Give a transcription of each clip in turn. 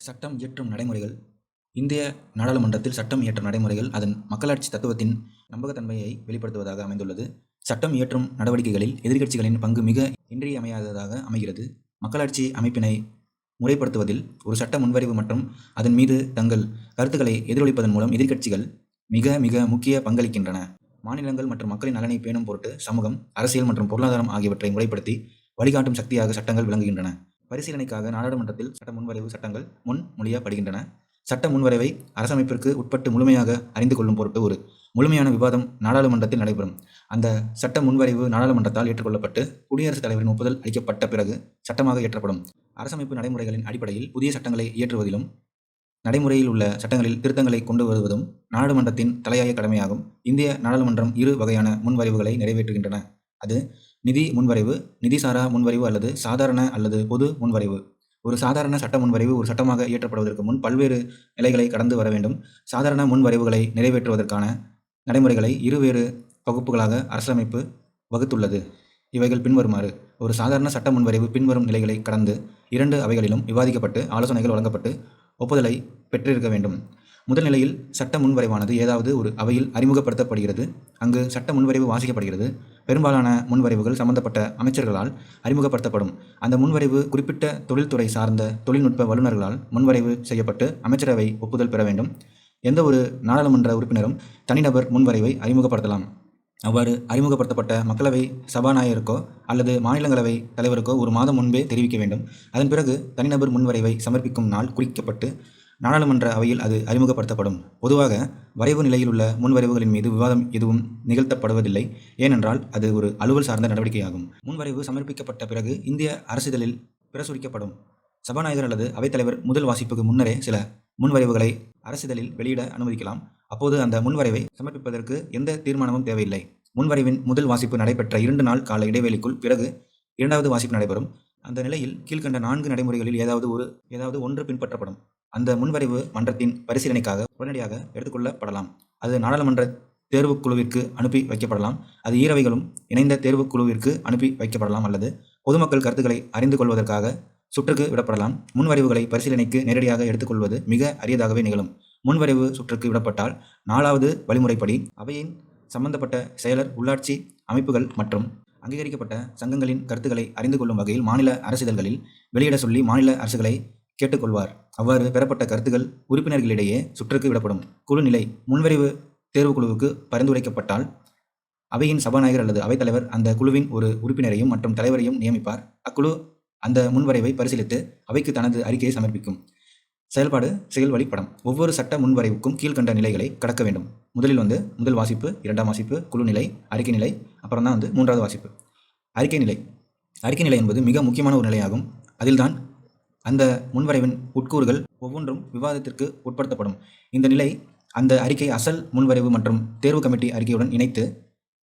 சட்டம் இயற்றும் நடைமுறைகள். இந்திய நாடாளுமன்றத்தில் சட்டம் இயற்றும் நடைமுறைகள் அதன் மக்களாட்சி தத்துவத்தின் நம்பகத்தன்மையை வெளிப்படுத்துவதாக அமைந்துள்ளது. சட்டம் இயற்றும் நடவடிக்கைகளில் எதிர்க்கட்சிகளின் பங்கு மிக இன்றியமையாததாக அமைகிறது. மக்களாட்சி அமைப்பினை முறைப்படுத்துவதில் ஒரு சட்ட முன்வரைவு மற்றும் அதன் மீது தங்கள் கருத்துக்களை எதிரொலிப்பதன் மூலம் எதிர்க்கட்சிகள் மிக மிக முக்கிய பங்களிக்கின்றன. மாநிலங்கள் மற்றும் மக்களின் நலனை பேணும் பொருட்டு சமூகம், அரசியல் மற்றும் பொருளாதாரம் ஆகியவற்றை முறைப்படுத்தி வழிகாட்டும் சக்தியாக சட்டங்கள் விளங்குகின்றன. பரிசீலனைக்காக நாடாளுமன்றத்தில் சட்ட முன்வரைவு சட்டங்கள் முன்மொழியப்படுகின்றன. சட்ட முன்வரைவை அரசமைப்பிற்கு உட்பட்டு முழுமையாக அறிந்து கொள்ளும் பொருட்டு ஒரு முழுமையான விவாதம் நாடாளுமன்றத்தில் நடைபெறும். அந்த சட்ட முன்வரைவு நாடாளுமன்றத்தால் ஏற்றுக்கொள்ளப்பட்டு குடியரசுத் தலைவரின் ஒப்புதல் அளிக்கப்பட்ட பிறகு சட்டமாக இயற்றப்படும். அரசமைப்பு நடைமுறைகளின் அடிப்படையில் புதிய சட்டங்களை இயற்றுவதிலும் நடைமுறையில் உள்ள சட்டங்களில் திருத்தங்களை கொண்டு வருவதும் நாடாளுமன்றத்தின் தலையாய கடமையாகும். இந்திய நாடாளுமன்றம் இரு வகையான முன்வரைவுகளை நிறைவேற்றுகின்றன. அது நிதி முன்வரைவு, நிதிசாரா முன்வரைவு அல்லது சாதாரண அல்லது பொது முன்வரைவு. ஒரு சாதாரண சட்ட முன்வரைவு ஒரு சட்டமாக இயற்றப்படுவதற்கு முன் பல்வேறு நிலைகளை கடந்து வர வேண்டும். சாதாரண முன்வரைவுகளை நிறைவேற்றுவதற்கான நடைமுறைகளை இருவேறு பகுப்புகளாக அரசமைப்பு வகுத்துள்ளது. இவைகள் பின்வருமாறு. ஒரு சாதாரண சட்ட முன்வரைவு பின்வரும் நிலைகளை கடந்து 2 அவைகளிலும் விவாதிக்கப்பட்டு ஆலோசனைகள் வழங்கப்பட்டு ஒப்புதலை பெற்றிருக்க வேண்டும். முதல் நிலையில் சட்ட முன்வரைவானது ஏதாவது ஒரு அவையில் அறிமுகப்படுத்தப்படுகிறது. அங்கு சட்ட முன்வரைவு வாசிக்கப்படுகிறது. பெரும்பாலான முன்வரைவுகள் சம்பந்தப்பட்ட அமைச்சர்களால் அறிமுகப்படுத்தப்படும். அந்த முன்வரைவு குறிப்பிட்ட தொழில்துறை சார்ந்த தொழில்நுட்ப வல்லுநர்களால் முன்வரைவு செய்யப்பட்டு அமைச்சரவை ஒப்புதல் பெற வேண்டும். எந்த ஒரு நாடாளுமன்ற உறுப்பினரும் தனிநபர் முன்வரைவை அறிமுகப்படுத்தலாம். அவ்வாறு அறிமுகப்படுத்தப்பட்ட மக்களவை சபாநாயகருக்கோ அல்லது மாநிலங்களவை தலைவருக்கோ ஒரு மாதம் முன்பே தெரிவிக்க வேண்டும். அதன் பிறகு தனிநபர் முன்வரைவை சமர்ப்பிக்கும் நாள் குறிக்கப்பட்டு நாடாளுமன்ற அவையில் அது அறிமுகப்படுத்தப்படும். பொதுவாக வரைவு நிலையில் உள்ள முன்வரைவுகளின் மீது விவாதம் எதுவும் நிகழ்த்தப்படுவதில்லை. ஏனென்றால் அது ஒரு அலுவல் சார்ந்த நடவடிக்கையாகும். முன்வரைவு சமர்ப்பிக்கப்பட்ட பிறகு இந்திய அரசிதழில் பிரசுரிக்கப்படும். சபாநாயகர் அல்லது அவைத்தலைவர் முதல் வாசிப்புக்கு முன்னரே சில முன்வரைவுகளை அரசிதழில் வெளியிட அனுமதிக்கலாம். அப்போது அந்த முன்வரைவை சமர்ப்பிப்பதற்கு எந்த தீர்மானமும் தேவையில்லை. முன்வரைவின் முதல் வாசிப்பு நடைபெற்ற 2 நாள் கால இடைவெளிக்குள் பிறகு 2வது வாசிப்பு நடைபெறும். அந்த நிலையில் கீழ்கண்ட 4 நடைமுறைகளில் ஏதாவது ஒன்று பின்பற்றப்படும். அந்த முன்வரைவு மன்றத்தின் பரிசீலனைக்காக உடனடியாக எடுத்துக்கொள்ளப்படலாம். அது நாடாளுமன்ற தேர்வுக்குழுவிற்கு அனுப்பி வைக்கப்படலாம். அது ஈரவைகளும் இணைந்த தேர்வுக்குழுவிற்கு அனுப்பி வைக்கப்படலாம் அல்லது பொதுமக்கள் கருத்துக்களை அறிந்து கொள்வதற்காக சுற்றுக்கு விடப்படலாம். முன்வரைவுகளை பரிசீலனைக்கு நேரடியாக எடுத்துக்கொள்வது மிக அரியதாகவே நிகழும். முன்வரைவு சுற்றுக்கு விடப்பட்டால் 4வது வழிமுறைப்படி அவையின் சம்பந்தப்பட்ட செயலர் உள்ளாட்சி அமைப்புகள் மற்றும் அங்கீகரிக்கப்பட்ட சங்கங்களின் கருத்துக்களை அறிந்து கொள்ளும் வகையில் மாநில அரசிதழ்களில் வெளியிட சொல்லி மாநில அரசுகளை கேட்டுக்கொள்வார். அவ்வாறு பெறப்பட்ட கருத்துக்கள் உறுப்பினர்களிடையே சுற்றுக்கு விடப்படும். குழு நிலை. முன்வரைவு தேர்வுக்குழுவுக்கு பரிந்துரைக்கப்பட்டால் அவையின் சபாநாயகர் அல்லது அவைத்தலைவர் அந்த குழுவின் ஒரு உறுப்பினரையும் மற்றும் தலைவரையும் நியமிப்பார். அக்குழு அந்த முன்வரைவை பரிசீலித்து அவைக்கு தனது அறிக்கையை சமர்ப்பிக்கும். செயல்பாடு செயல்வழி படம். ஒவ்வொரு சட்ட முன்வரைவுக்கும் கீழ்கண்ட நிலைகளை கடக்க வேண்டும். முதலில் முதல் வாசிப்பு, 2ஆம் வாசிப்பு, குழு நிலை, அறிக்கை நிலை, அப்புறம் தான் 3வது வாசிப்பு. அறிக்கை நிலை. அறிக்கை நிலை என்பது மிக முக்கியமான ஒரு நிலையாகும். அதில்தான் அந்த முன்வரைவின் உட்கூறுகள் ஒவ்வொன்றும் விவாதத்திற்கு உட்படுத்தப்படும். இந்த நிலை அந்த அறிக்கை அசல் முன்வரைவு மற்றும் தேர்வு கமிட்டி அறிக்கையுடன் இணைத்து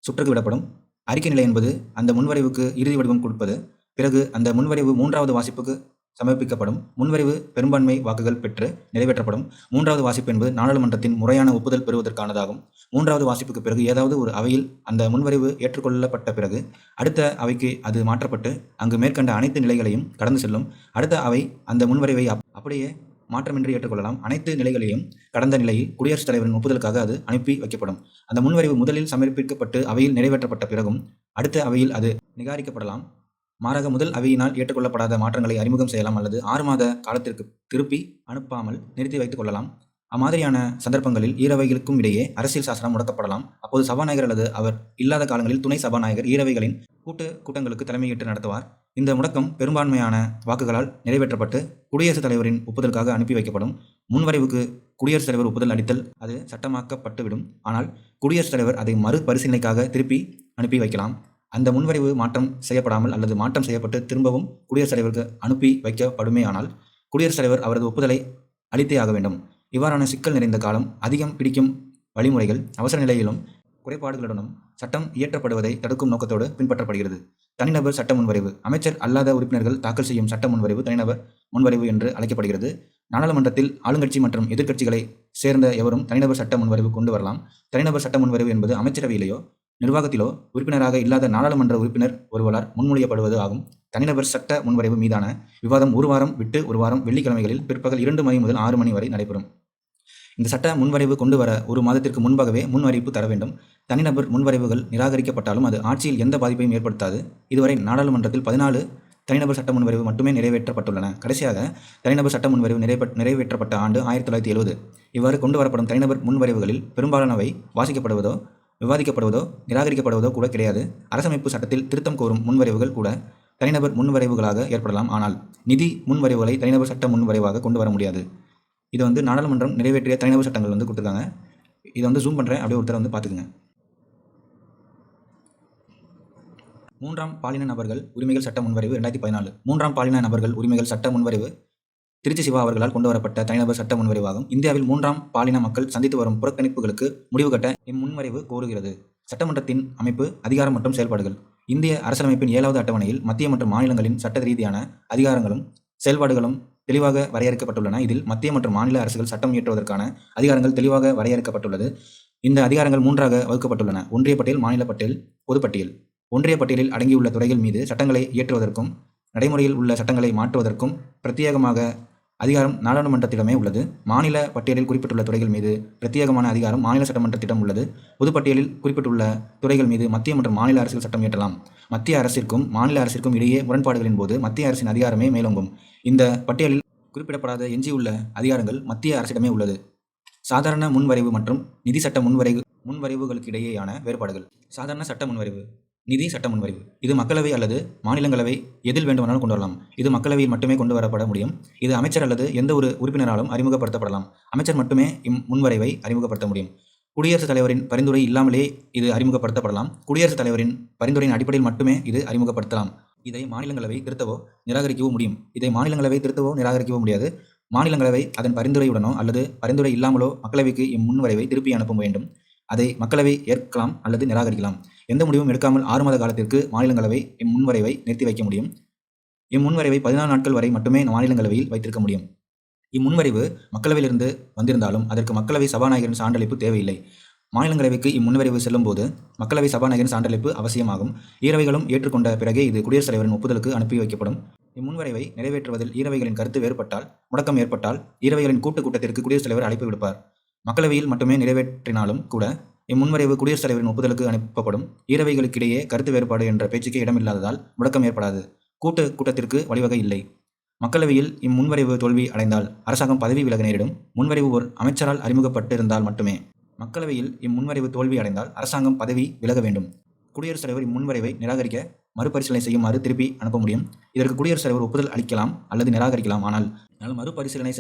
சுற்றுக்கு விடப்படும். அறிக்கை நிலை என்பது அந்த முன்வரைவுக்கு இறுதி வடிவம் கொடுப்பது. பிறகு அந்த முன்வரைவு 3வது வாசிப்புக்கு சமர்ப்பிக்கப்படும். முன்வரைவு பெரும்பான்மை வாக்குகள் பெற்று நிறைவேற்றப்படும். 3வது வாசிப்பு என்பது நாடாளுமன்றத்தின் முறையான ஒப்புதல் பெறுவதற்கானதாகும். 3வது வாசிப்புக்கு பிறகு ஏதாவது ஒரு அவையில் அந்த முன்வரைவு ஏற்றுக்கொள்ளப்பட்ட பிறகு அடுத்த அவைக்கு அது மாற்றப்பட்டு அங்கு மேற்கண்ட அனைத்து நிலைகளையும் கடந்து செல்லும். அடுத்த அவை அந்த முன்வரைவை அப்படியே மாற்றமின்றி ஏற்றுக்கொள்ளலாம். அனைத்து நிலைகளையும் கடந்த நிலையில் குடியரசுத் தலைவரின் ஒப்புதலுக்காக அது அனுப்பி வைக்கப்படும். அந்த முன்வரைவு முதலில் சமர்ப்பிக்கப்பட்டு அவையில் நிறைவேற்றப்பட்ட பிறகும் அடுத்த அவையில் அது நிராகரிக்கப்படலாம். மாறாக முதல் அவையினால் ஏற்றுக்கொள்ளப்படாத மாற்றங்களை அறிமுகம் செய்யலாம் அல்லது 6 மாத காலத்திற்கு திருப்பி அனுப்பாமல் நிறுத்தி வைத்துக் கொள்ளலாம். அம்மாதிரியான சந்தர்ப்பங்களில் ஈரவைகளுக்கும் இடையே அரசியல் சாசனம் முடக்கப்படலாம். அப்போது சபாநாயகர் அல்லது அவர் இல்லாத காலங்களில் துணை சபாநாயகர் ஈரவைகளின் கூட்டங்களுக்கு தலைமையேற்று நடத்துவார். இந்த முடக்கம் பெரும்பான்மையான வாக்குகளால் நிறைவேற்றப்பட்டு குடியரசுத் தலைவரின் ஒப்புதலுக்காக அனுப்பி வைக்கப்படும். முன்வரைவுக்கு குடியரசுத் தலைவர் ஒப்புதல் அளித்தல் அது சட்டமாக்கப்பட்டுவிடும். ஆனால் குடியரசுத் தலைவர் அதை மறு பரிசீலனைக்காக திருப்பி அனுப்பி வைக்கலாம். அந்த முன்வரைவு மாற்றம் செய்யப்படாமல் அல்லது மாற்றம் செய்யப்பட்டு திரும்பவும் குடியரசுத் தலைவருக்கு அனுப்பி வைக்கப்படுமேயானால் குடியரசுத் தலைவர் அவரது ஒப்புதலை அளித்தே ஆக வேண்டும். இவ்வாறான சிக்கல் நிறைந்த காலம் அதிகம் பிடிக்கும் வழிமுறைகள் அவசர நிலையிலும் குறைபாடுகளுடனும் சட்டம் இயற்றப்படுவதை தடுக்கும் நோக்கத்தோடு பின்பற்றப்படுகிறது. தனிநபர் சட்ட முன்வரைவு. அமைச்சர் அல்லாத உறுப்பினர்கள் தாக்கல் செய்யும் சட்ட முன்வரைவு தனிநபர் முன்வரைவு என்று அழைக்கப்படுகிறது. நாடாளுமன்றத்தில் ஆளுங்கட்சி மற்றும் எதிர்க்கட்சிகளை சேர்ந்த எவரும் தனிநபர் சட்ட முன்வரைவு கொண்டு வரலாம். தனிநபர் சட்ட முன்வரைவு என்பது அமைச்சரவையிலேயோ நிர்வாகத்திலோ உறுப்பினராக இல்லாத நாடாளுமன்ற உறுப்பினர் ஒருவரால் முன்மொழியப்படுவது ஆகும். தனிநபர் சட்ட முன்வரைவு மீதான விவாதம் ஒரு வாரம் விட்டு ஒரு வாரம் வெள்ளிக்கிழமைகளில் பிற்பகல் 2 மணி முதல் 6 மணி வரை நடைபெறும். இந்த சட்ட முன்வரைவு கொண்டு வர ஒரு மாதத்திற்கு முன்பாகவே முன் அறிவிப்பு தர வேண்டும். தனிநபர் முன்வரைவுகள் நிராகரிக்கப்பட்டாலும் அது ஆட்சியில் எந்த பாதிப்பையும் ஏற்படுத்தாது. இதுவரை நாடாளுமன்றத்தில் 14 தனிநபர் சட்ட முன்வரைவு மட்டுமே நிறைவேற்றப்பட்டுள்ளன. கடைசியாக தனிநபர் சட்ட முன்வரைவு நிறைவேற்றப்பட்ட ஆண்டு 1970. இவ்வாறு கொண்டு வரப்படும் தனிநபர் முன்வரைவுகளில் பெரும்பாலானவை வாசிக்கப்படுவதோ விவாதிக்கப்படுவதோ நிராகரிக்கப்படுவதோ கூட கிடையாது. அரசமைப்பு சட்டத்தில் திருத்தம் கோரும் முன்வரைவுகள் கூட தனிநபர் முன்வரைவுகளாக ஏற்படலாம். ஆனால் நிதி முன்வரைவுகளை தனிநபர் சட்ட முன்வரைவாக கொண்டு வர முடியாது. இது நாடாளுமன்றம் நிறைவேற்றிய தனிநபர் சட்டங்கள் கொடுத்துருக்காங்க. இதை ஜூம் பண்ணுறேன், அப்படியே ஒருத்தர் பார்த்துக்குங்க. 3ஆம் பாலின நபர்கள் உரிமைகள் சட்ட முன்வரைவு 2014. 3ஆம் பாலின நபர்கள் உரிமைகள் சட்ட முன்வரைவு திருச்சி சிவா அவர்களால் கொண்டு வரப்பட்ட தனிநபர் சட்ட முன்வரைவாகும். இந்தியாவில் 3ஆம் பாலின மக்கள் சந்தித்து வரும் புறக்கணிப்புகளுக்கு முடிவு கட்ட இம்முன்வரைவு கோருகிறது. சட்டமன்றத்தின் அமைப்பு, அதிகாரம் மற்றும் செயல்பாடுகள். இந்திய அரசியலமைப்பின் 7வது அட்டவணையில் மத்திய மற்றும் மாநிலங்களின் சட்ட ரீதியான அதிகாரங்களும் செயல்பாடுகளும் தெளிவாக வரையறுக்கப்பட்டுள்ளன. இதில் மத்திய மற்றும் மாநில அரசுகள் சட்டம் இயற்றுவதற்கான அதிகாரங்கள் தெளிவாக வரையறுக்கப்பட்டுள்ளது. இந்த அதிகாரங்கள் 3ஆக வகுக்கப்பட்டுள்ளன: ஒன்றிய பட்டியல், மாநில பட்டியல், பொதுப்பட்டியல். ஒன்றிய பட்டியலில் அடங்கியுள்ள துறைகள் மீது சட்டங்களை இயற்றுவதற்கும் நடைமுறையில் உள்ள சட்டங்களை மாற்றுவதற்கும் பிரத்யேகமாக அதிகாரம் நாடாளுமன்றத்திடமே உள்ளது. மாநில பட்டியலில் குறிப்பிட்டுள்ள துறைகள் மீது பிரத்யேகமான அதிகாரம் மாநில சட்டமன்றத்திடம் உள்ளது. பொதுப்பட்டியலில் குறிப்பிட்டுள்ள துறைகள் மீது மத்திய மற்றும் மாநில அரசுகள் சட்டம் இயற்றலாம். மத்திய அரசிற்கும் மாநில அரசிற்கும் இடையே முரண்பாடுகளின் போது மத்திய அரசின் அதிகாரமே மேலோங்கும். இந்த பட்டியலில் குறிப்பிடப்படாத எஞ்சியுள்ள அதிகாரங்கள் மத்திய அரசிடமே உள்ளது. சாதாரண முன்வரைவு மற்றும் நிதி சட்ட முன்வரைவுகளுக்கிடையேயான வேறுபாடுகள். சாதாரண சட்ட முன்வரைவு, நிதி சட்ட முன்வரைவு. இது மக்களவை அல்லது மாநிலங்களவை எதில் வேண்டுமானாலும் கொண்டு வரலாம். இது மக்களவையில் மட்டுமே கொண்டு வரப்பட முடியும். இது அமைச்சர் அல்லது எந்த ஒரு உறுப்பினராலும் அறிமுகப்படுத்தப்படலாம். அமைச்சர் மட்டுமே முன்வரைவை அறிமுகப்படுத்த முடியும். குடியரசுத் தலைவரின் பரிந்துரை இல்லாமலே இது அறிமுகப்படுத்தப்படலாம். குடியரசுத் தலைவரின் பரிந்துரையின் அடிப்படையில் மட்டுமே இது அறிமுகப்படுத்தலாம். இதை மாநிலங்களவை திருத்தவோ நிராகரிக்கவோ முடியாது. மாநிலங்களவை அதன் பரிந்துரையுடனோ அல்லது பரிந்துரை இல்லாமலோ மக்களவைக்கு இம்முன்வரைவை திருப்பி அனுப்ப வேண்டும். அதை மக்களவை ஏற்கலாம் அல்லது நிராகரிக்கலாம். எந்த முடிவும் எடுக்காமல் 6 மாத காலத்திற்கு மாநிலங்களவை இம்முன்வரைவை நிறுத்தி வைக்க முடியும். இம்முன்வரைவை 14 நாட்கள் வரை மட்டுமே மாநிலங்களவையில் வைத்திருக்க முடியும். இம்முன்வரைவு மக்களவையிலிருந்து வந்திருந்தாலும் அதற்கு மக்களவை சபாநாயகரின் சான்றளிப்பு தேவையில்லை. மாநிலங்களவைக்கு இம்முன்வரைவு செல்லும் போது மக்களவை சபாநாயகரின் சான்றளிப்பு அவசியமாகும். ஈரவைகளும் ஏற்றுக்கொண்ட பிறகே இது குடியரசுத் தலைவரின் ஒப்புதலுக்கு அனுப்பி வைக்கப்படும். இம்முன்வரைவை நிறைவேற்றுவதில் ஈரவைகளின் கருத்து வேறுபட்டால், முடக்கம் ஏற்பட்டால் ஈரவைகளின் கூட்டத்திற்கு குடியரசுத் தலைவர் அழைப்பு விடுப்பார். மக்களவையில் மட்டுமே நிறைவேற்றினாலும் கூட இம்முன்வரைவு குடியரசுத் தலைவரின் ஒப்புதலுக்கு அனுப்பப்படும். ஈரவைகளுக்கிடையே கருத்து வேறுபாடு என்ற பேச்சுக்கே இடமில்லாததால் முடக்கம் ஏற்படாது. கூட்டத்திற்கு வழிவகை இல்லை. மக்களவையில் இம்முன்வரைவு தோல்வி அடைந்தால் அரசாங்கம் பதவி விலக நேரிடும். முன்வரைவு ஒரு அமைச்சரால் அறிமுகப்பட்டிருந்தால் மட்டுமே. மக்களவையில் இம்முன்வரைவு தோல்வி அடைந்தால் அரசாங்கம் பதவி விலக வேண்டும். குடியரசுத் தலைவர் இம்முன்வரைவை நிராகரிக்க மறுபரிசீலனை செய்யுமாறு திருப்பி அனுப்ப முடியும். இதற்கு குடியரசுத் தலைவர் ஒப்புதல் அளிக்கலாம் அல்லது நிராகரிக்கலாம். ஆனால் மறுபரிசீலனை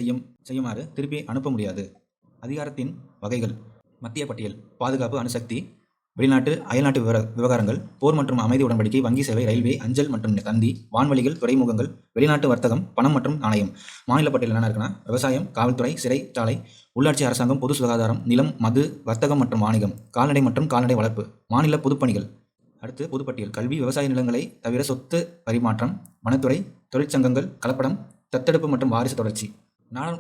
செய்யுமாறு திருப்பி அனுப்ப முடியாது. அதிகாரத்தின் வகைகள். மத்திய பட்டியல். பாதுகாப்பு, அணுசக்தி, வெளிநாட்டு அயல்நாட்டு விவகாரங்கள், போர் மற்றும் அமைதி உடன்படிக்கை, வங்கி சேவை, ரயில்வே, அஞ்சல் மற்றும் தந்தி, வான்வழிகள், துறைமுகங்கள், வெளிநாட்டு வர்த்தகம், பணம் மற்றும் நாணயம். மாநில பட்டியல் என்ன இருக்குன்னா விவசாயம், காவல்துறை, சிறை சாலை, உள்ளாட்சி அரசாங்கம், பொது சுகாதாரம், நிலம், மது, வர்த்தகம் மற்றும் வாணிகம், கால்நடை மற்றும் கால்நடை வளர்ப்பு. மாநில பொதுப்பணிகள். அடுத்து பொதுப்பட்டியல். கல்வி, விவசாய நிலங்களை தவிர சொத்து பரிமாற்றம், வனத்துறை, தொழிற்சங்கங்கள், கலப்படம், தத்தெடுப்பு மற்றும் வாரிசு தொடர்ச்சி.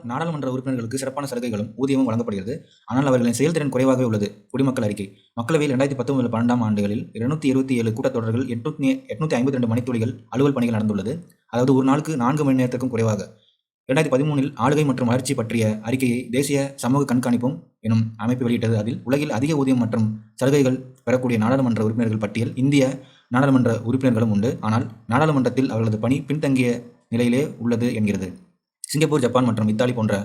நாடாளுமன்ற உறுப்பினர்களுக்கு சிறப்பான சலுகைகளும் ஊதியமும் வழங்கப்படுகிறது. ஆனால் அவர்களின் செயல்திறன் குறைவாகவே உள்ளது. குடிமக்கள் அறிக்கை. மக்களவையில் 2019-12ஆம் ஆண்டுகளில் 227 கூட்டத்தொடர்கள், 852 மணித்துளிகள் அலுவல் பணிகள் நடந்துள்ளது. அதாவது ஒரு நாளுக்கு 4 மணி நேரத்திற்கும் குறைவாக. 2013இல் ஆளுகை மற்றும் வளர்ச்சி பற்றிய அறிக்கையை தேசிய சமூக கண்காணிப்பும் எனும் அமைப்பு வெளியிட்டது. அதில் உலகில் அதிக ஊதியம் மற்றும் சலுகைகள் பெறக்கூடிய நாடாளுமன்ற உறுப்பினர்கள் பட்டியல் இந்திய நாடாளுமன்ற உறுப்பினர்களும் உண்டு. ஆனால் நாடாளுமன்றத்தில் அவர்களது பணி பின்தங்கிய நிலையிலே உள்ளது என்கிறது. சிங்கப்பூர், ஜப்பான் மற்றும் இத்தாலி போன்ற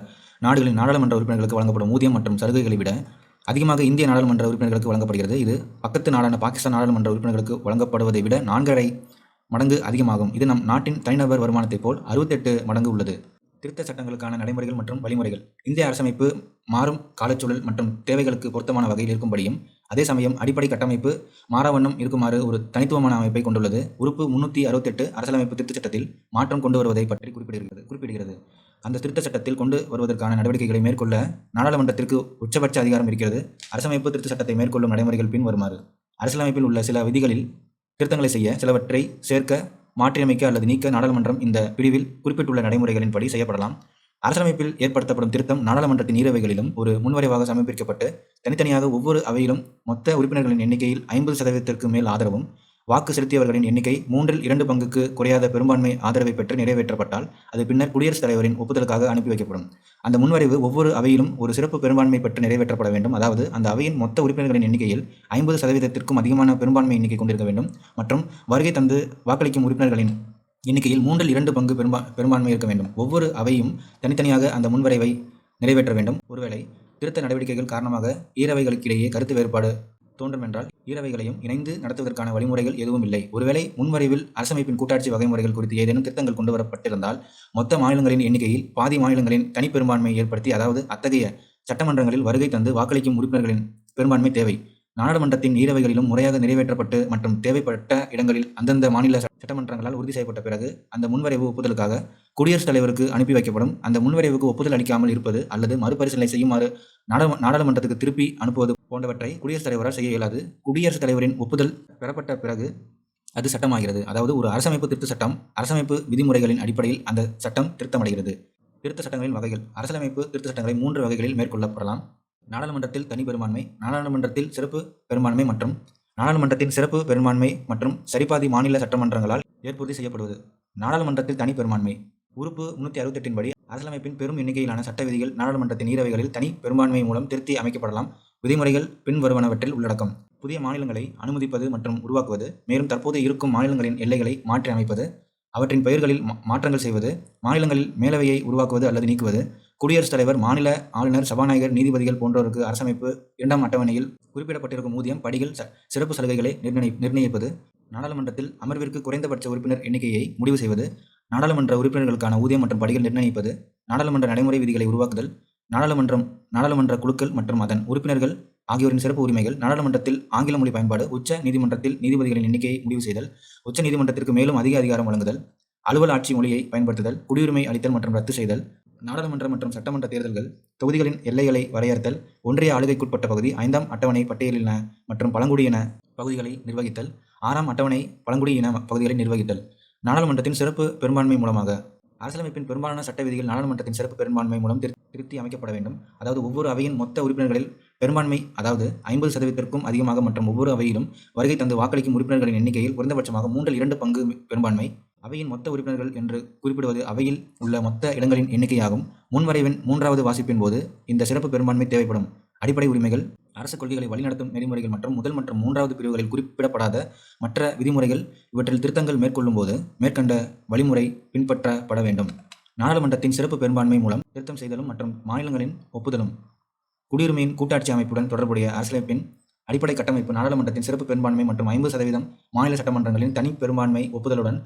நாடுகளின் நாடாளுமன்ற உறுப்பினர்களுக்கு வழங்கப்படும் ஊதியம் மற்றும் சலுகைகளை விட அதிகமாக இந்திய நாடாளுமன்ற உறுப்பினர்களுக்கு வழங்கப்படுகிறது. இது பக்கத்து நாடான பாகிஸ்தான் நாடாளுமன்ற உறுப்பினர்களுக்கு வழங்கப்படுவதை விட 4.5 மடங்கு அதிகமாகும். இது நம் நாட்டின் தனிநபர் வருமானத்தைப் போல் 68 மடங்கு உள்ளது. திருத்த சட்டங்களுக்கான நடைமுறைகள் மற்றும் வழிமுறைகள். இந்திய அரசமைப்பு மாறும் காலச்சூழல் மற்றும் தேவைகளுக்கு பொருத்தமான வகையில் இருக்கும்படியும் அதே சமயம் அடிப்படை கட்டமைப்பு மாறாவண்ணம் இருக்குமாறு ஒரு தனித்துவமான அமைப்பை கொண்டுள்ளது. உறுப்பு 368 அரசியலமைப்பு திருத்த சட்டத்தில் மாற்றம் கொண்டு வருவதை பற்றி குறிப்பிடுகிறது. அந்த திருத்த சட்டத்தில் கொண்டு வருவதற்கான நடவடிக்கைகளை மேற்கொள்ள நாடாளுமன்றத்திற்கு உச்சபட்ச அதிகாரம் இருக்கிறது. அரசமைப்பு திருத்த சட்டத்தை மேற்கொள்ளும் நடைமுறைகள் பின் வருமாறு. அரசியலமைப்பில் உள்ள சில விதிகளில் திருத்தங்களை செய்ய, சிலவற்றை சேர்க்க, மாற்றியமைக்க அல்லது நீக்க நாடாளுமன்றம் இந்த பிரிவில் குறிப்பிட்டுள்ள நடைமுறைகளின்படி செய்யப்படலாம். அரசியலமைப்பில் ஏற்படுத்தப்படும் திருத்தம் நாடாளுமன்றத்தின் ஈரவைகளிலும் ஒரு முன்வரைவாக சமர்ப்பிக்கப்பட்டு தனித்தனியாக ஒவ்வொரு அவையிலும் மொத்த உறுப்பினர்களின் எண்ணிக்கையில் 50% மேல் ஆதரவும் வாக்கு செலுத்தியவர்களின் எண்ணிக்கை 2/3 பங்குக்கு குறையாத பெரும்பான்மை ஆதரவை பெற்று நிறைவேற்றப்பட்டால் அது பின்னர் குடியரசுத் தலைவரின் ஒப்புதலுக்காக அனுப்பி வைக்கப்படும். அந்த முன்வரைவு ஒவ்வொரு அவையிலும் ஒரு சிறப்பு பெரும்பான்மை பெற்று நிறைவேற்றப்பட வேண்டும். அதாவது அந்த அவையின் மொத்த உறுப்பினர்களின் எண்ணிக்கையில் 50% அதிகமான பெரும்பான்மை எண்ணிக்கை கொண்டிருக்க வேண்டும் மற்றும் வருகை தந்து வாக்களிக்கும் உறுப்பினர்களின் எண்ணிக்கையில் 2/3 பங்கு பெரும்பான்மை இருக்க வேண்டும். ஒவ்வொரு அவையும் தனித்தனியாக அந்த முன்வரைவை நிறைவேற்ற வேண்டும். ஒருவேளை திருத்த நடவடிக்கைகள் காரணமாக ஈரவைகளுக்கிடையே கருத்து வேறுபாடு தோன்றும் என்றால் ஈரவைகளையும் இணைந்து நடத்துவதற்கான வழிமுறைகள் எதுவும் இல்லை. ஒருவேளை முன்வரைவில் அரசமைப்பின் கூட்டாட்சி வகைமுறைகள் குறித்து ஏதேனும் திருத்தங்கள் கொண்டுவரப்பட்டிருந்தால் மொத்த மாநிலங்களின் எண்ணிக்கையில் பாதி மாநிலங்களின் தனிப்பெரும்பான்மையை ஏற்படுத்தி, அதாவது அத்தகைய சட்டமன்றங்களில் வருகை தந்து வாக்களிக்கும் உறுப்பினர்களின் பெரும்பான்மை தேவை நாடாளுமன்றத்தின் ஈரவைகளிலும் முறையாக நிறைவேற்றப்பட்டு மற்றும் தேவைப்பட்ட இடங்களில் அந்தந்த மாநில சட்டமன்றங்களால் உறுதி செய்யப்பட்ட பிறகு அந்த முன்வரைவு ஒப்புதலுக்காக குடியரசுத் தலைவருக்கு அனுப்பி வைக்கப்படும். அந்த முன்வரைவுக்கு ஒப்புதல் அளிக்காமல் இருப்பது அல்லது மறுபரிசீலனை செய்யுமாறு நாடாளுமன்றத்துக்கு திருப்பி அனுப்புவது போன்றவற்றை குடியரசுத் தலைவரால் செய்ய இயலாது. குடியரசுத் தலைவரின் ஒப்புதல் பெறப்பட்ட பிறகு அது சட்டமாகிறது. அதாவது ஒரு அரசமைப்பு திருத்த சட்டம் அரசமைப்பு விதிமுறைகளின் அடிப்படையில் அந்த சட்டம் திருத்தமடைகிறது. திருத்த சட்டங்களின் வகைகள். அரசியலமைப்பு திருத்த சட்டங்களை 3 வகைகளில் மேற்கொள்ளப்படலாம். நாடாளுமன்றத்தில் தனி பெரும்பான்மை, நாடாளுமன்றத்தில் சிறப்பு பெரும்பான்மை மற்றும் நாடாளுமன்றத்தின் சிறப்பு பெரும்பான்மை மற்றும் சரிபாதி மாநில சட்டமன்றங்களால் ஏற்புறுதி செய்யப்படுவது. நாடாளுமன்றத்தில் தனி பெரும்பான்மை. உறுப்பு 368 படி அரசியலமைப்பின் பெரும் எண்ணிக்கையிலான சட்ட விதிகள் நாடாளுமன்றத்தின் ஈரவைகளில் தனி பெரும்பான்மை மூலம் திருத்தி அமைக்கப்படலாம். விதிமுறைகள் பின்வருவனவற்றில் உள்ளடக்கம்: புதிய மாநிலங்களை அனுமதிப்பது மற்றும் உருவாக்குவது, மேலும் தற்போது இருக்கும் மாநிலங்களின் எல்லைகளை மாற்றி அமைப்பது, அவற்றின் பெயர்களில் மாற்றங்கள் செய்வது, மாநிலங்களில் மேலவையை உருவாக்குவது அல்லது நீக்குவது, குடியரசுத் தலைவர், மாநில ஆளுநர், சபாநாயகர், நீதிபதிகள் போன்றோருக்கு அரசமைப்பு 2ஆம் அட்டவணையில் குறிப்பிடப்பட்டிருக்கும் ஊதியம், படிகள், சிறப்பு சலுகைகளை நிர்ணயிப்பது, நாடாளுமன்றத்தில் அமர்விற்கு குறைந்தபட்ச உறுப்பினர் எண்ணிக்கையை முடிவு செய்வது, நாடாளுமன்ற உறுப்பினர்களுக்கான ஊதியம் மற்றும் படிகள் நிர்ணயிப்பது, நாடாளுமன்ற நடைமுறை விதிகளை உருவாக்குதல், நாடாளுமன்ற குழுக்கள் மற்றும் அதன் உறுப்பினர்கள் ஆகியோரின் சிறப்பு உரிமைகள், நாடாளுமன்றத்தில் ஆங்கில மொழி பயன்பாடு, உச்ச நீதிமன்றத்தில் நீதிபதிகளின் எண்ணிக்கையை முடிவு செய்தல், உச்ச நீதிமன்றத்திற்கு மேலும் அதிக அதிகாரம் வழங்குதல், அலுவல் ஆட்சி மொழியை பயன்படுத்துதல், குடியுரிமை அளித்தல் மற்றும் ரத்து செய்தல், நாடாளுமன்ற மற்றும் சட்டமன்ற தேர்தல்கள், தொகுதிகளின் எல்லைகளை வரையறுத்தல், ஒன்றிய ஆளுகைக்குட்பட்ட பகுதி, 5ஆம் அட்டவணை பட்டியலின மற்றும் பழங்குடியின பகுதிகளை நிர்வகித்தல், 6ஆம் அட்டவணை பழங்குடியின பகுதிகளை நிர்வகித்தல். நாடாளுமன்றத்தின் சிறப்பு பெரும்பான்மை மூலமாக. அரசியலமைப்பின் பெரும்பாலான சட்ட விதிகள் நாடாளுமன்றத்தின் சிறப்பு பெரும்பான்மை மூலம் திருத்தி அமைக்கப்பட வேண்டும். அதாவது ஒவ்வொரு அவையின் மொத்த உறுப்பினர்களில் பெரும்பான்மை, அதாவது 50% அதிகமாக மற்றும் ஒவ்வொரு அவையிலும் வருகை தந்து வாக்களிக்கும் உறுப்பினர்களின் எண்ணிக்கையில் குறைந்தபட்சமாக 2/3 பங்கு பெரும்பான்மை. அவையின் மொத்த உறுப்பினர்கள் என்று குறிப்பிடுவது அவையில் உள்ள மொத்த இடங்களின் எண்ணிக்கையாகும். முன்வரைவின் 3வது வாசிப்பின் போது இந்த சிறப்பு பெரும்பான்மை தேவைப்படும். அடிப்படை உரிமைகள், அரசு கொள்கைகளை வழிநடத்தும் நெறிமுறைகள் மற்றும் 1 மற்றும் 3வது பிரிவுகளில் குறிப்பிடப்படாத மற்ற விதிமுறைகள் இவற்றில் திருத்தங்கள் மேற்கொள்ளும் போது மேற்கண்ட வழிமுறை பின்பற்றப்பட வேண்டும். நாடாளுமன்றத்தின் சிறப்பு பெரும்பான்மை மூலம் திருத்தம் செய்தலும் மற்றும் மாநிலங்களின் ஒப்புதலும். குடியுரிமையின் கூட்டாட்சி அமைப்புடன் தொடர்புடைய அரசியலமைப்பின் அடிப்படை கட்டமைப்பு நாடாளுமன்றத்தின் சிறப்பு பெரும்பான்மை மற்றும் 50% மாநில சட்டமன்றங்களின் தனி பெரும்பான்மை ஒப்புதலுடன்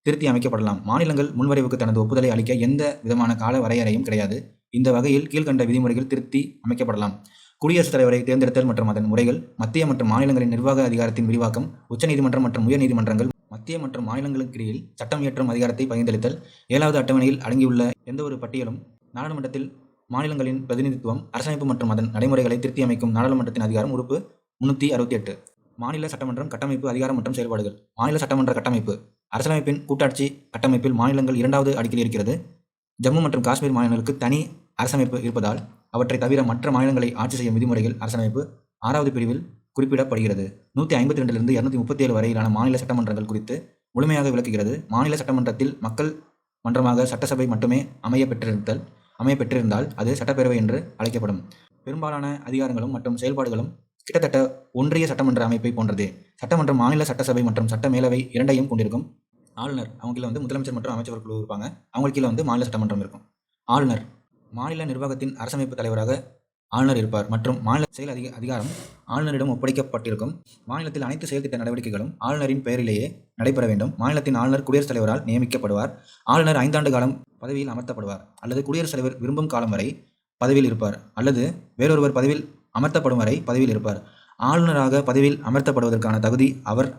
திருத்தி அமைக்கப்படலாம். மாநிலங்கள் முன்வரைவுக்கு தனது ஒப்புதலை அளிக்க எந்த விதமான கால வரையறையும் கிடையாது. இந்த வகையில் கீழ்கண்ட விதிமுறைகள் திருத்தி அமைக்கப்படலாம். குடியரசுத் தலைவரை தேர்ந்தெடுத்தல் மற்றும் அதன் முறைகள், மத்திய மற்றும் மாநிலங்களின் நிர்வாக அதிகாரத்தின் விரிவாக்கம், உச்சநீதிமன்றம் மற்றும் உயர் நீதிமன்றங்கள், மத்திய மற்றும் மாநிலங்களுக்கிடையில் சட்டம் இயற்றும் அதிகாரத்தை பகிர்ந்தளித்தல், 7வது அட்டவணையில் அடங்கியுள்ள எந்தவொரு பட்டியலும், நாடாளுமன்றத்தில் மாநிலங்களின் பிரதிநிதித்துவம், அரசமைப்பு மற்றும் அதன் நடைமுறைகளை திருத்தி அமைக்கும் நாடாளுமன்றத்தின் அதிகாரம். உறுப்பு 368. மாநில சட்டமன்றம் கட்டமைப்பு, அதிகாரம் மற்றும் செயல்பாடுகள். மாநில சட்டமன்ற கட்டமைப்பு. அரசியலமைப்பின் கூட்டாட்சி கட்டமைப்பில் மாநிலங்கள் 2வது அடுக்கில் இருக்கிறது. ஜம்மு மற்றும் காஷ்மீர் மாநிலங்களுக்கு தனி அரசமைப்பு இருப்பதால் அவற்றை தவிர மற்ற மாநிலங்களை ஆட்சி செய்யும் விதிமுறைகள் அரசமைப்பு 6வது பிரிவில் குறிப்பிடப்படுகிறது. 152 237 வரையிலான மாநில சட்டமன்றங்கள் குறித்து முழுமையாக விளக்குகிறது. மாநில சட்டமன்றத்தில் மக்கள் மன்றமாக சட்டசபை மட்டுமே அமைய பெற்றிருந்தால் அது சட்டப்பேரவை என்று அழைக்கப்படும். பெரும்பாலான அதிகாரங்களும் மற்றும் செயல்பாடுகளும் கிட்டத்தட்ட ஒன்றிய சட்டமன்ற அமைப்பை போன்றதே. சட்டமன்றம் மாநில சட்டசபை மற்றும் சட்ட மேலவை இரண்டையும் கொண்டிருக்கும். ஆளுநர், அவங்க கீழே முதலமைச்சர் மற்றும் அமைச்சர் குழு இருப்பாங்க. அவங்க கீழே மாநில சட்டமன்றம் இருக்கும். ஆளுநர், மாநில நிர்வாகத்தின் அரசமைப்பு தலைவராக ஆளுநர் இருப்பார் மற்றும் மாநில செயல் அதிகாரம் ஆளுநரிடம் ஒப்படைக்கப்பட்டிருக்கும். மாநிலத்தில் அனைத்து செயல்திட்ட நடவடிக்கைகளும் ஆளுநரின் பெயரிலேயே நடைபெற வேண்டும். மாநிலத்தின் ஆளுநர் குடியரசுத் தலைவரால் நியமிக்கப்படுவார். ஆளுநர் 5 ஆண்டு காலம் பதவியில் அமர்த்தப்படுவார் அல்லது குடியரசுத் தலைவர் விரும்பும் காலம் வரை பதவியில் இருப்பார் அல்லது வேறொருவர் பதவியில் அமர்த்தப்படும் வரை பதவியில் இருப்பார். ஆளுநராக பதவியில் அமர்த்தப்படுவதற்கான தகுதி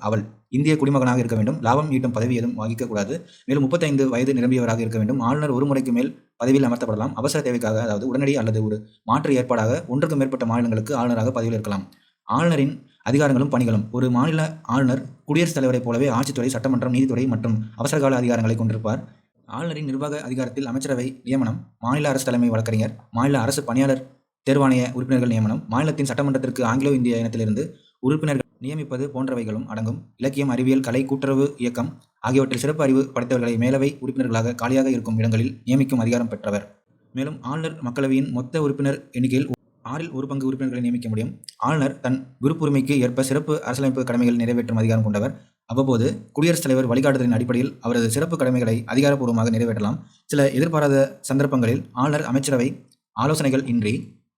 அவள் இந்திய குடிமகனாக இருக்க வேண்டும். லாபம் ஈட்டும் பதவி எதுவும் வகிக்கக்கூடாது. மேலும் 35 வயது நிரம்பியவராக இருக்க வேண்டும். ஆளுநர் ஒரு முறைக்கு மேல் பதவியில் அமர்த்தப்படலாம். அவசர தேவைக்காக, அதாவது உடனடி அல்லது ஒரு மாற்று ஏற்பாடாக 1க்கும் மேற்பட்ட மாநிலங்களுக்கு ஆளுநராக பதவியில் இருக்கலாம். ஆளுநரின் அதிகாரங்களும் பணிகளும். ஒரு மாநில ஆளுநர் குடியரசுத் தலைவரைப் போலவே ஆட்சித்துறை, சட்டமன்றம், நீதித்துறை மற்றும் அவசரகால அதிகாரங்களை கொண்டிருப்பார். ஆளுநரின் நிர்வாக அதிகாரத்தில் அமைச்சரவை நியமனம், மாநில அரசு தலைமை வழக்கறிஞர், மாநில அரசு பணியாளர் தேர்வாணைய உறுப்பினர்கள் நியமனம், மாநிலத்தின் சட்டமன்றத்திற்கு ஆங்கிலோ இந்திய இனத்திலிருந்து உறுப்பினர்கள் நியமிப்பது போன்றவைகளும் அடங்கும். இலக்கியம், அறிவியல், கலை, கூட்டுறவு இயக்கம் ஆகியவற்றில் சிறப்பு அறிவு படைத்தவர்களை மேலவை உறுப்பினர்களாக காலியாக இருக்கும் இடங்களில் நியமிக்கும் அதிகாரம் பெற்றவர். மேலும் ஆளுநர் மக்களவையின் மொத்த உறுப்பினர் எண்ணிக்கையில் 1/6 உறுப்பினர்களை நியமிக்க முடியும். ஆளுநர் தன் விருப்புரிமைக்கு ஏற்ப சிறப்பு அரசியலமைப்பு கடமைகள் நிறைவேற்றும் அதிகாரம் கொண்டவர். அவ்வப்போது குடியரசுத் தலைவர் வழிகாட்டுதலின் அடிப்படையில் அவரது சிறப்பு கடமைகளை அதிகாரப்பூர்வமாக நிறைவேற்றலாம். சில எதிர்பாராத சந்தர்ப்பங்களில் ஆளுநர் அமைச்சரவை ஆலோசனைகள் இன்றி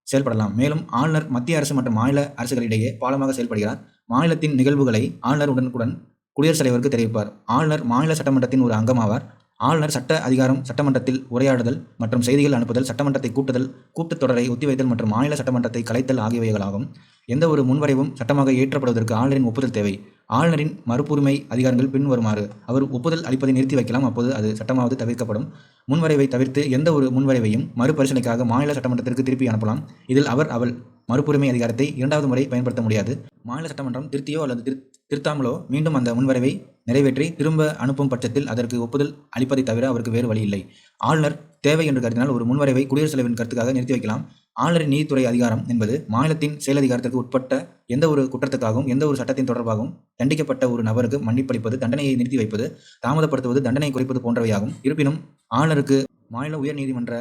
செயல்படலாம். மேலும் ஆளுநர் மத்திய அரசு மற்றும் மாநில அரசுகளிடையே பாலமாக செயல்படுகிறார். மாநிலத்தின் நிகழ்வுகளை ஆளுநர் உடனுக்குடன் குடியரசுத் தலைவருக்கு தெரிவிப்பார். ஆளுநர் மாநில சட்டமன்றத்தின் ஒரு அங்கமாவார். ஆளுநர் சட்ட அதிகாரம் சட்டமன்றத்தில் உரையாடுதல் மற்றும் செய்திகள் அனுப்புதல், சட்டமன்றத்தை கூட்டுதல், கூட்டத்தொடரை ஒத்திவைத்தல் மற்றும் மாநில சட்டமன்றத்தை கலைத்தல் ஆகியவைகளாகும். எந்த ஒரு முன்வரைவும் சட்டமாக ஏற்றப்படுவதற்கு ஆளுநரின் ஒப்புதல் தேவை. ஆளுநரின் மறுப்புரிமை அதிகாரங்கள் பின்வருமாறு: அவர் ஒப்புதல் அளிப்பதை நிறுத்தி வைக்கலாம், அப்போது அது சட்டமாவது தவிர்க்கப்படும். முன்வரைவை தவிர்த்து எந்த ஒரு முன்வரைவையும் மறுபரிசீலனைக்காக மாநில சட்டமன்றத்திற்கு திருப்பி அனுப்பலாம். இதில் அவள் மறுப்புரிமை அதிகாரத்தை 2வது முறை பயன்படுத்த முடியாது. மாநில சட்டமன்றம் திருத்தியோ அல்லது திருத்தாமலோ மீண்டும் அந்த முன்வரைவை நிறைவேற்றி திரும்ப அனுப்பும் பட்சத்தில் அதற்கு ஒப்புதல் அளிப்பதை தவிர அவருக்கு வேறு வழி இல்லை. ஆளுநர் தேவை என்று கருதினால் ஒரு முன்வரைவை குடியரசுத் தலைவரின் கருத்துக்காக நிறுத்தி வைக்கலாம். ஆளுநரின் நீதித்துறை அதிகாரம் என்பது மாநிலத்தின் செயலதிகாரத்திற்கு உட்பட்ட எந்த ஒரு குற்றத்துக்காகவும் எந்த ஒரு சட்டத்தின் தொடர்பாகவும் தண்டிக்கப்பட்ட ஒரு நபருக்கு மன்னிப்பளிப்பது, தண்டனையை நிறுத்தி வைப்பது, தாமதப்படுத்துவது, தண்டனை குறைப்பது போன்றவையாகும். இருப்பினும் ஆளுநருக்கு மாநில உயர் நீதிமன்ற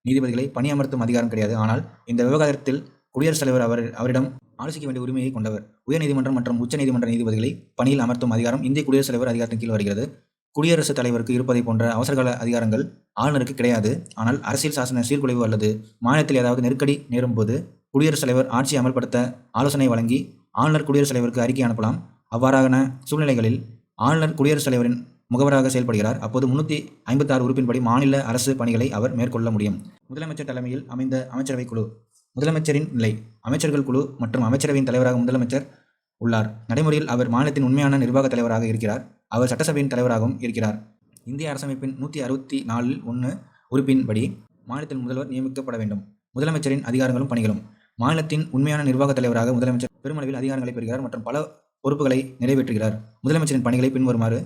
நீதிபதிகளை பணியமர்த்தும் அதிகாரம் கிடையாது. ஆனால் இந்த விவகாரத்தில் குடியரசுத் தலைவர் அவரிடம் ஆலோசிக்க வேண்டிய உரிமையை கொண்டவர். உயர்நீதிமன்றம் மற்றும் உச்ச நீதிமன்ற நீதிபதிகளை பணியில் அமர்த்தும் அதிகாரம் இந்திய குடியரசுத் தலைவர் அதிகாரத்தின் கீழ் வருகிறது. குடியரசுத் தலைவருக்கு இருப்பதை போன்ற அவசரகால அதிகாரங்கள் ஆளுநருக்கு கிடையாது. ஆனால் அரசியல் சாசன சீர்குலைவு அல்லது மாநிலத்தில் ஏதாவது நெருக்கடி நேரும் போது குடியரசுத் தலைவர் ஆட்சியை அமல்படுத்த ஆலோசனை வழங்கி ஆளுநர் குடியரசுத் தலைவருக்கு அறிக்கை அனுப்பலாம். அவ்வாறான சூழ்நிலைகளில் ஆளுநர் குடியரசுத் தலைவரின் முகவராக செயல்படுகிறார். அப்போது 356 உறுப்பின்படி மாநில அரசு பணிகளை அவர் மேற்கொள்ள முடியும். முதலமைச்சர் தலைமையில் அமைந்த அமைச்சரவை குழு. முதலமைச்சரின் நிலை. அமைச்சர்கள் குழு மற்றும் அமைச்சரவையின் தலைவராக முதலமைச்சர் உள்ளார். நடைமுறையில் அவர் மாநிலத்தின் உண்மையான நிர்வாக தலைவராக இருக்கிறார். அவர் சட்டசபையின் தலைவராகவும் இருக்கிறார். இந்திய அரசமைப்பின் 164(1) உறுப்பின்படி மாநிலத்தின் முதல்வர் நியமிக்கப்பட வேண்டும். முதலமைச்சரின் அதிகாரங்களும் பணிகளும். மாநிலத்தின் உண்மையான நிர்வாக தலைவராக முதலமைச்சர் பெருமளவில் அதிகாரங்களை பெறுகிறார் மற்றும் பல பொறுப்புகளை நிறைவேற்றுகிறார். முதலமைச்சரின் பணிகளை பின்வருமாறு: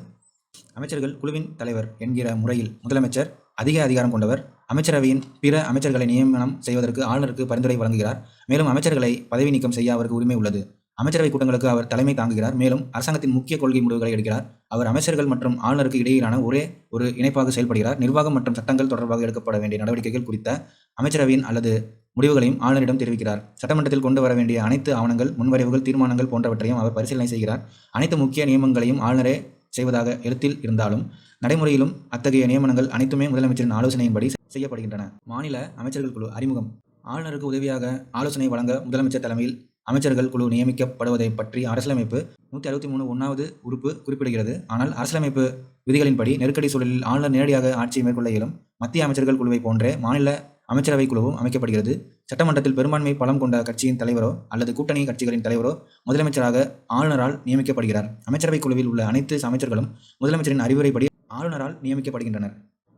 அமைச்சர்கள் குழுவின் தலைவர் என்கிற முறையில் முதலமைச்சர் அதிக அதிகாரம் கொண்டவர். அமைச்சரவையின் பிற அமைச்சர்களை நியமனம் செய்வதற்கு ஆளுநருக்கு பரிந்துரை வழங்குகிறார். மேலும் அமைச்சர்களை பதவி நீக்கம் செய்ய அவருக்கு உரிமை உள்ளது. அமைச்சரவை கூட்டங்களுக்கு அவர் தலைமை தாங்குகிறார். மேலும் அரசாங்கத்தின் முக்கிய கொள்கை முடிவுகளை எடுக்கிறார். அவர் அமைச்சர்கள் மற்றும் ஆளுநருக்கு இடையிலான ஒரே ஒரு இணைப்பாக செயல்படுகிறார். நிர்வாகம் மற்றும் சட்டங்கள் தொடர்பாக எடுக்கப்பட வேண்டிய நடவடிக்கைகள் குறித்த அமைச்சரவையின் அல்லது முடிவுகளையும் ஆளுநரிடம் தெரிவிக்கிறார். சட்டமன்றத்தில் கொண்டு வர வேண்டிய அனைத்து ஆவணங்கள், முன்வரைவுகள், தீர்மானங்கள் போன்றவற்றையும் அவர் பரிசீலனை செய்கிறார். அனைத்து முக்கிய நியமனங்களையும் ஆளுநரே செய்வதாக எழுத்தில் இருந்தாலும் நடைமுறையிலும் அத்தகைய நியமனங்கள் அனைத்துமே முதலமைச்சரின் ஆலோசனையின்படி செய்யப்படுகின்றன. மாநில அமைச்சர்கள் குழு. அறிமுகம். ஆளுநருக்கு உதவியாக ஆலோசனை வழங்க முதலமைச்சர் தலைமையில் அமைச்சர்கள் குழு நியமிக்கப்படுவதை பற்றி அரசியலமைப்பு 163(1) உறுப்பு குறிப்பிடுகிறது. ஆனால் அரசியலமைப்பு விதிகளின்படி நெருக்கடி சூழலில் ஆளுநர் நேரடியாக ஆட்சியை மேற்கொள்ள இயலும். மத்திய அமைச்சர்கள் குழுவை போன்றே மாநில அமைச்சரவை குழுவும் அமைக்கப்படுகிறது. சட்டமன்றத்தில் பெரும்பான்மை பலம் கொண்ட கட்சியின் தலைவரோ அல்லது கூட்டணி கட்சிகளின் தலைவரோ முதலமைச்சராக ஆளுநரால் நியமிக்கப்படுகிறார். அமைச்சரவை குழுவில் உள்ள அனைத்து அமைச்சர்களும் முதலமைச்சரின் அறிவுரைப்படி ஆளுநரால் நியமிக்கப்படுகின்றனர்.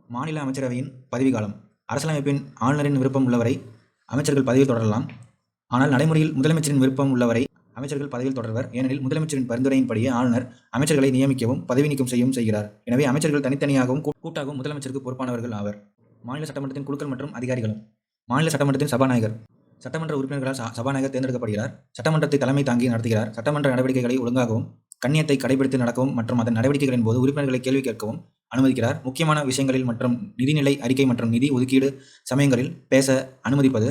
மாநில அமைச்சரவையின் பதவிக்காலம். அரசியலமைப்பின் ஆளுநரின் விருப்பம் உள்ளவரை அமைச்சர்கள் பதவியில் தொடரலாம். ஆனால் நடைமுறையில் முதலமைச்சரின் விருப்பம் உள்ளவரை அமைச்சர்கள் பதவியில் தொடர்வர். ஏனெனில் முதலமைச்சரின் பரிந்துரையின்படியே ஆளுநர் அமைச்சர்களை நியமிக்கவும் பதவி நீக்கம் செய்யவும் செய்கிறார். எனவே அமைச்சர்கள் தனித்தனியாகவும் கூட்டாகவும் முதலமைச்சருக்கு பொறுப்பானவர்கள் ஆவர். மாநில சட்டமன்றத்தின் குழுக்கள் மற்றும் அதிகாரிகளும். மாநில சட்டமன்றத்தின் சபாநாயகர். சட்டமன்ற உறுப்பினர்களால் சபாநாயகர் தேர்ந்தெடுக்கப்படுகிறார். சட்டமன்றத்தை தலைமை தாங்கி நடத்துகிறார். சட்டமன்ற நடவடிக்கைகளை ஒழுங்காகவும் கண்ணியத்தை கடைபிடித்து நடக்கவும் மற்றும் அதன் நடவடிக்கைகளின் போது உறுப்பினர்களை கேள்வி கேட்கவும் அனுமதிக்கிறார். முக்கியமான விஷயங்களில் மற்றும் நிதிநிலை அறிக்கை மற்றும் நிதி ஒதுக்கீடு சமயங்களில் பேச அனுமதிப்பது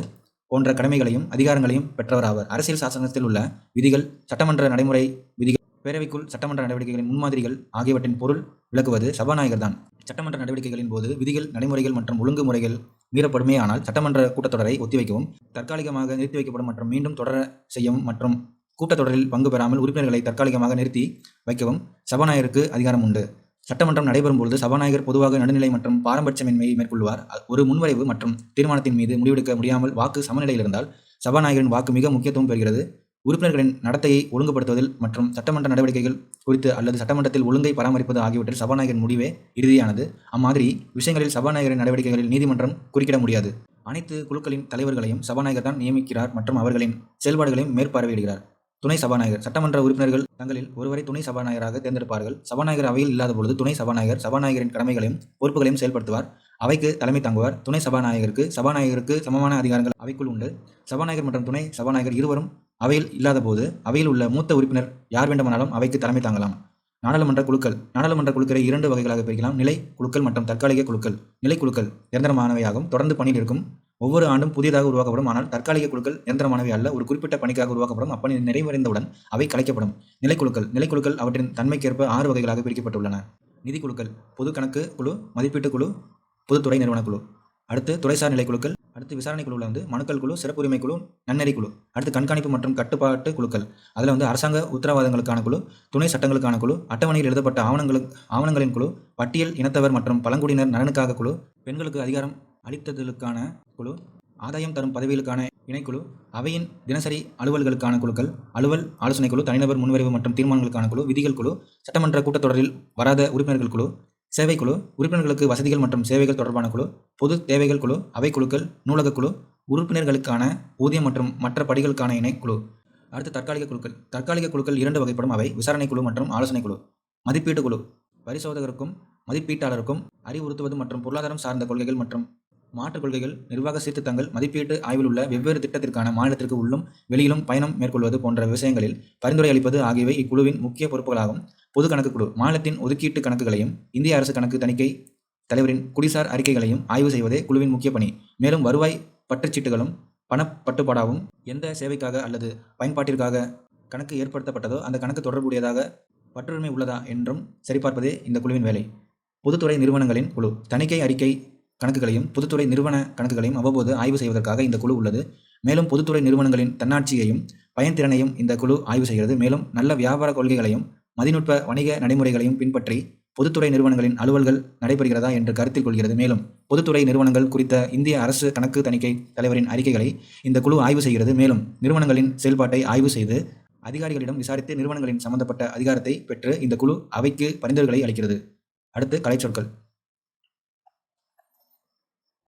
போன்ற கடமைகளையும் அதிகாரங்களையும் பெற்றவராவர். அரசியல் சாசனத்தில் உள்ள விதிகள், சட்டமன்ற நடைமுறை விதிகள், பேரவைக்குள் சட்டமன்ற நடவடிக்கைகளின் முன்மாதிரிகள் ஆகியவற்றின் பொருள் விளக்குவது சபாநாயகர் தான். சட்டமன்ற நடவடிக்கைகளின் போது விதிகள், நடைமுறைகள் மற்றும் ஒழுங்குமுறைகள் மீறப்படுமேயானால் சட்டமன்ற கூட்டத்தொடரை ஒத்திவைக்கவும், தற்காலிகமாக நிறுத்தி வைக்கப்படும் மற்றும் மீண்டும் தொடர செய்யவும் மற்றும் கூட்டத்தொடரில் பங்கு பெறாமல் உறுப்பினர்களை தற்காலிகமாக நிறுத்தி வைக்கவும் சபாநாயகருக்கு அதிகாரம் உண்டு. சட்டமன்றம் நடைபெறும் பொழுது சபாநாயகர் பொதுவாக நடுநிலை மற்றும் பாரபட்சமின்மையை மேற்கொள்வார். ஒரு முன்வரைவு மற்றும் தீர்மானத்தின் மீது முடிவெடுக்க முடியாமல் வாக்கு சமநிலையில் இருந்தால் சபாநாயகரின் வாக்கு மிக முக்கியத்துவம் பெறுகிறது. உறுப்பினர்களின் நடத்தையை ஒழுங்குபடுத்துவதில் மற்றும் சட்டமன்ற நடவடிக்கைகள் குறித்து அல்லது சட்டமன்றத்தில் ஒழுங்கை பராமரிப்பது ஆகியவற்றில் சபாநாயகரின் முடிவே இறுதியானது. அம்மாதிரி விஷயங்களில் சபாநாயகரின் நடவடிக்கைகளில் நீதிமன்றம் குறுக்கிட முடியாது. அனைத்து குழுக்களின் தலைவர்களையும் சபாநாயகர் தான் நியமிக்கிறார் மற்றும் அவர்களின் செயல்பாடுகளையும் மேற்பார்வையிடுகிறார். துணை சபாநாயகர். சட்டமன்ற உறுப்பினர்கள் தங்களில் ஒருவரை துணை சபாநாயகராக தேர்ந்தெடுப்பார்கள். சபாநாயகர் அவையில் இல்லாத பொழுது துணை சபாநாயகர் சபாநாயகரின் கடமைகளையும் பொறுப்புகளையும் செயல்படுத்துவார். அவைக்கு தலைமை தாங்குவார். துணை சபாநாயகருக்கு சபாநாயகருக்கு சமமான அதிகாரங்கள் அவைக்குள் உண்டு. சபாநாயகர் மற்றும் துணை சபாநாயகர் இருவரும் அவையில் இல்லாத போது அவையில் உள்ள மூத்த உறுப்பினர் யார் வேண்டுமானாலும் அவைக்கு தலைமை தாங்கலாம். நாடாளுமன்ற குழுக்களை 2 வகைகளாக பிரிக்கலாம். நிலை குழுக்கள் மற்றும் தற்காலிக குழுக்கள். நிலை குழுக்கள் நிரந்தரமானவையாகும், தொடர்ந்து பணியில் இருக்கும், ஒவ்வொரு ஆண்டும் புதியதாக உருவாக்கப்படும். ஆனால் தற்காலிக குழுக்கள் நிரந்தரமானவை அல்ல, ஒரு குறிப்பிட்ட பணிக்காக உருவாக்கப்படும். அப்பணி நிறைவடைந்தவுடன் அவை கலைக்கப்படும். நிலைக்குழுக்கள் அவற்றின் தன்மைக்கேற்ப 6 வகைகளாக பிரிக்கப்பட்டுள்ளன. நிதிக்குழுக்கள்: பொது கணக்கு குழு, மதிப்பீட்டு குழு, பொதுத்துறை நிறுவன குழு. அடுத்து துறைசார் நிலைக்குழுக்கள். அடுத்து விசாரணை குழுவில் மனுக்கள் குழு, சிறப்புரிமை குழு, நன்னெறி குழு. அடுத்து கண்காணிப்பு மற்றும் கட்டுப்பாட்டு குழுக்கள். அதில் அரசாங்க உத்தரவாதங்களுக்கான குழு, துணை சட்டங்களுக்கான குழு, அட்டவணையில் எழுதப்பட்ட ஆவணங்களின் குழு, பட்டியல் இனத்தவர் மற்றும் பழங்குடியினர் நலனுக்காக குழு, பெண்களுக்கு அதிகாரம் அளித்தலுக்கான குழு, ஆதாயம் தரும் பதவிகளுக்கான இணைக்குழு, அவையின் தினசரி அலுவல்களுக்கான குழுக்கள், அலுவல் ஆலோசனை குழு, தனிநபர் முன்வரைவு மற்றும் தீர்மானங்களுக்கான குழு, விதிகள் குழு, சட்டமன்ற கூட்டத்தொடரில் வராத உறுப்பினர்கள் குழு, சேவை குழு, உறுப்பினர்களுக்கு வசதிகள் மற்றும் சேவைகள் தொடர்பான குழு, பொது தேவைகள் குழு, அவை குழுக்கள், நூலக குழு, உறுப்பினர்களுக்கான ஊதியம் மற்றும் மற்ற படிகளுக்கான இணைக்குழு. அடுத்து தற்காலிக குழுக்கள் 2 வகைப்படும். அவை விசாரணை குழு மற்றும் ஆலோசனை குழு. மதிப்பீட்டு குழு: பரிசோதகருக்கும் மதிப்பீட்டாளருக்கும் அறிவுறுத்துவது மற்றும் பொருளாதாரம் சார்ந்த கொள்கைகள் மற்றும் மாற்றுக் கொள்கைகள், நிர்வாக சீர்திருத்தங்கள், மதிப்பீட்டு ஆய்வில் உள்ள வெவ்வேறு திட்டத்திற்கான மாநிலத்திற்கு உள்ளும் வெளியிலும் பயணம் மேற்கொள்வது போன்ற விஷயங்களில் பரிந்துரை அளிப்பது ஆகியவை இக்குழுவின் முக்கிய பொறுப்புகளாகும். பொது கணக்கு குழு மாநிலத்தின் ஒதுக்கீட்டு கணக்குகளையும் இந்திய அரசு கணக்கு தணிக்கை தலைவரின் குடிசார் அறிக்கைகளையும் ஆய்வு செய்வதே குழுவின் முக்கிய பணி. மேலும் வருவாய் பற்றுச்சீட்டுகளும் பணப்பட்டுப்பாடாகவும் எந்த சேவைக்காக அல்லது பயன்பாட்டிற்காக கணக்கு ஏற்படுத்தப்பட்டதோ அந்த கணக்கு தொடர்புடையதாக பற்றுரிமை உள்ளதா என்றும் சரிபார்ப்பதே இந்த குழுவின் வேலை. பொதுத்துறை நிறுவனங்களின் குழு தணிக்கை அறிக்கை கணக்குகளையும் பொதுத்துறை நிறுவன கணக்குகளையும் அவ்வப்போது ஆய்வு செய்வதற்காக இந்த குழு உள்ளது. மேலும் பொதுத்துறை நிறுவனங்களின் தன்னாட்சியையும் பயன்திறனையும் இந்த குழு ஆய்வு செய்கிறது. மேலும் நல்ல வியாபார கொள்கைகளையும் மதிநுட்ப வணிக நடைமுறைகளையும் பின்பற்றி பொதுத்துறை நிறுவனங்களின் அலுவல்கள் நடைபெறுகிறதா என்று கருத்தில் கொள்கிறது. மேலும் பொதுத்துறை நிறுவனங்கள் குறித்த இந்திய அரசு கணக்கு தணிக்கை தலைவரின் அறிக்கைகளை இந்த குழு ஆய்வு செய்கிறது. மேலும் நிறுவனங்களின் செயல்பாட்டை ஆய்வு செய்து அதிகாரிகளிடம் விசாரித்து நிறுவனங்களின் சம்பந்தப்பட்ட அதிகாரத்தை பெற்று இந்த குழு அவைக்கு பரிந்துரைகளை அளிக்கிறது. அடுத்து கலைச்சொற்கள்.